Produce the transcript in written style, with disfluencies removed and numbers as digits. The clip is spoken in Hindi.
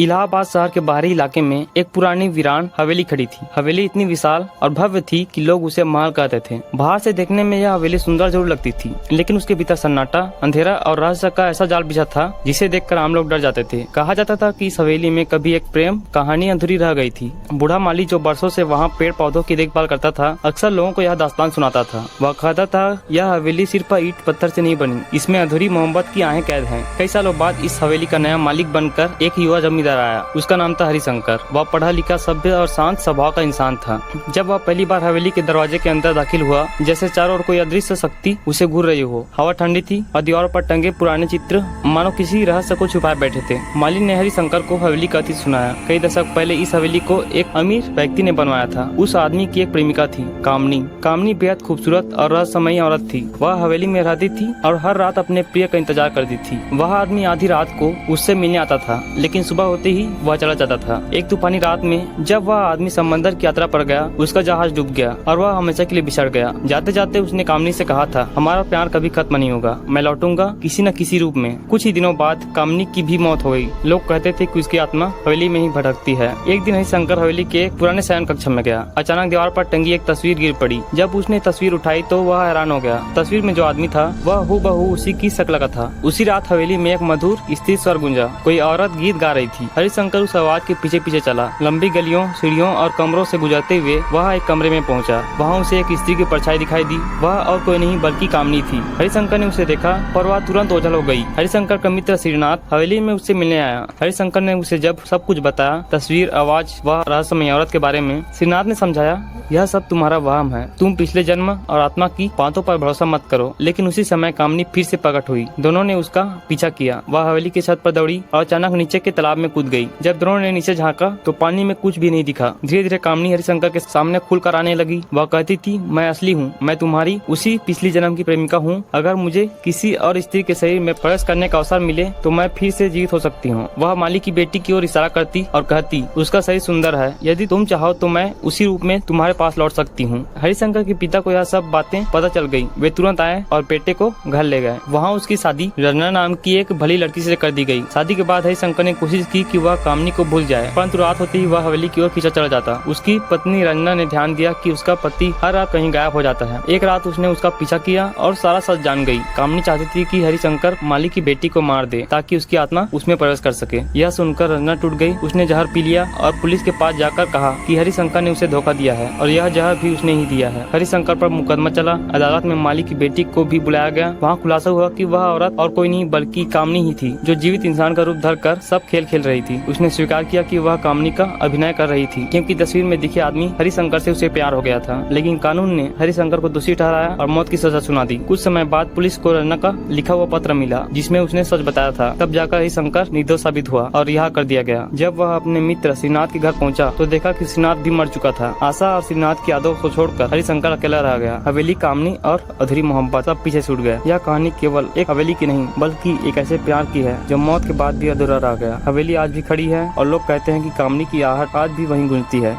इलाहाबाद शहर के बाहरी इलाके में एक पुरानी वीरान हवेली खड़ी थी। हवेली इतनी विशाल और भव्य थी कि लोग उसे महल कहते थे। बाहर से देखने में यह हवेली सुंदर जरूर लगती थी, लेकिन उसके भीतर सन्नाटा, अंधेरा और रहस्य का ऐसा जाल बिछा था जिसे देखकर आम लोग डर जाते थे। कहा जाता था कि इस हवेली में कभी एक प्रेम कहानी अधूरी रह गई थी। बूढ़ा माली जो बरसों से वहाँ पेड़ पौधों की देखभाल करता था, अक्सर लोगों को यह दास्तान सुनाता था। वह कहता था यह हवेली सिर्फ ईंट पत्थर से नहीं बनी, इसमें अधूरी मोहब्बत की आहें कैद हैं। कई सालों बाद इस हवेली का नया मालिक बनकर एक युवा जमींदार आया। उसका नाम था हरिशंकर। वह पढ़ा लिखा, सभ्य और शांत स्वभाव का इंसान था। जब वह पहली बार हवेली के दरवाजे के अंदर दाखिल हुआ, जैसे चारों ओर कोई अदृश्य शक्ति उसे घूर रही हो। हवा ठंडी थी और दीवारों पर टंगे पुराने चित्र मानो किसी रहस्य को छुपाए बैठे थे। माली ने हरिशंकर को हवेली का अतीत सुनाया। कई दशक पहले इस हवेली को एक अमीर व्यक्ति ने बनवाया था। उस आदमी की एक प्रेमिका थी, कामनी। कामनी बेहद खूबसूरत और रहस्यमयी औरत थी। वह हवेली में रहती थी और हर रात अपने प्रिय का इंतजार करती थी। वह आदमी आधी रात को उससे मिलने आता था, लेकिन सुबह होते ही वह चला जाता था। एक तूफानी रात में जब वह आदमी समंदर की यात्रा पर गया, उसका जहाज डूब गया और वह हमेशा के लिए बिछड़ गया। जाते जाते उसने कामनी से कहा था, हमारा प्यार कभी खत्म नहीं होगा, मैं लौटूंगा किसी न किसी रूप में। कुछ ही दिनों बाद कामनी की भी मौत हो गई। लोग कहते थे कि उसकी आत्मा हवेली में ही भटकती है। एक दिन हरिशंकर हवेली के पुराने शयन कक्ष में गया। अचानक दीवार पर टंगी एक तस्वीर गिर पड़ी। जब उसने तस्वीर उठाई तो वह हैरान हो गया। तस्वीर में जो आदमी था वह हूबहू उसी की शक्ल का था। उसी रात हवेली में एक मधुर स्थिर स्वर गूंजा। कोई औरत गीत गा रही थी। हरिशंकर उस आवाज के पीछे पीछे चला। लंबी गलियों, सीढ़ियों और कमरों से गुजरते हुए वह एक कमरे में पहुंचा। वहां उसे एक स्त्री की परछाई दिखाई दी। वह और कोई नहीं बल्कि कामनी थी। हरिशंकर ने उसे देखा पर वह तुरंत ओझल हो गई। हरिशंकर का मित्र श्रीनाथ हवेली में उससे मिलने आया। हरिशंकर ने उसे जब सब कुछ बताया, तस्वीर, आवाज, वह रहस्यमय औरत के बारे में, श्रीनाथ ने समझाया, यह सब तुम्हारा वहम है। तुम पिछले जन्म और आत्मा की बातों पर भरोसा मत करो। लेकिन उसी समय कामनी फिर से प्रकट हुई। दोनों ने उसका पीछा किया। वह हवेली की छत पर दौड़ी और अचानक नीचे के तालाब में कूद गई। जब दोनों ने नीचे झांका तो पानी में कुछ भी नहीं दिखा। धीरे धीरे कामनी हरिशंकर के सामने खुलकर आने लगी। वह कहती थी, मैं असली हूँ, मैं तुम्हारी उसी पिछली जन्म की प्रेमिका हूँ। अगर मुझे किसी और स्त्री के शरीर में प्रवेश करने का अवसर मिले तो मैं फिर से जीवित हो सकती हूँ। वह माली की बेटी की ओर इशारा करती और कहती, उसका शरीर सुंदर है, यदि तुम चाहो तो मैं उसी रूप में तुम्हारे पास लौट सकती हूँ। हरिशंकर के पिता को यह सब बातें पता चल गयी। वे तुरंत आए और बेटे को घर ले गए। वहाँ उसकी शादी रंजना नाम की एक भली लड़की से कर दी गई। शादी के बाद हरिशंकर ने कोशिश की कि वह कामनी को भूल जाए, परंतु रात होते ही वह हवेली की ओर खींचा चला जाता। उसकी पत्नी रंजना ने ध्यान दिया कि उसका पति हर रात कहीं गायब हो जाता है। एक रात उसने उसका पीछा किया और सारा सच जान गई। कामनी चाहती थी कि हरिशंकर माली की बेटी को मार दे ताकि उसकी आत्मा उसमें प्रवेश कर सके। यह सुनकर रंजना टूट गई। उसने जहर पी लिया और पुलिस के पास जाकर कहा कि हरिशंकर ने उसे धोखा दिया है और यह जहर भी उसने ही दिया है। हरिशंकर पर मुकदमा चला। अदालत में माली की बेटी को भी बुलाया गया। वहाँ खुलासा हुआ कि वह औरत और कोई नहीं बल्कि कामनी ही थी, जो जीवित इंसान का रूप धरकर सब खेल खेल रही थी। उसने स्वीकार किया कि वह कामनी का अभिनय कर रही थी, क्योंकि तस्वीर में दिखे आदमी हरिशंकर से उसे प्यार हो गया था। लेकिन कानून ने हरिशंकर को दोषी ठहराया और मौत की सजा सुना दी। कुछ समय बाद पुलिस को रंजना का लिखा हुआ पत्र मिला, जिसमें उसने सच बताया था। तब जाकर हरिशंकर निर्दोष साबित हुआ और रिहा कर दिया गया। जब वह अपने मित्र श्रीनाथ के घर पहुंचा तो देखा कि श्रीनाथ भी मर चुका था। आशा और श्रीनाथ की यादों को छोड़कर हरिशंकर अकेला रह गया। हवेली, कामनी और अधूरी मोहब्बत सब पीछे छूट गए। यह कहानी केवल एक हवेली की नहीं, बल्कि एक ऐसे प्यार की है जो मौत के बाद भी अधूरा रह गया। हवेली आज भी खड़ी है और लोग कहते हैं कि कामनी की आहट आज भी वहीं गूंजती है।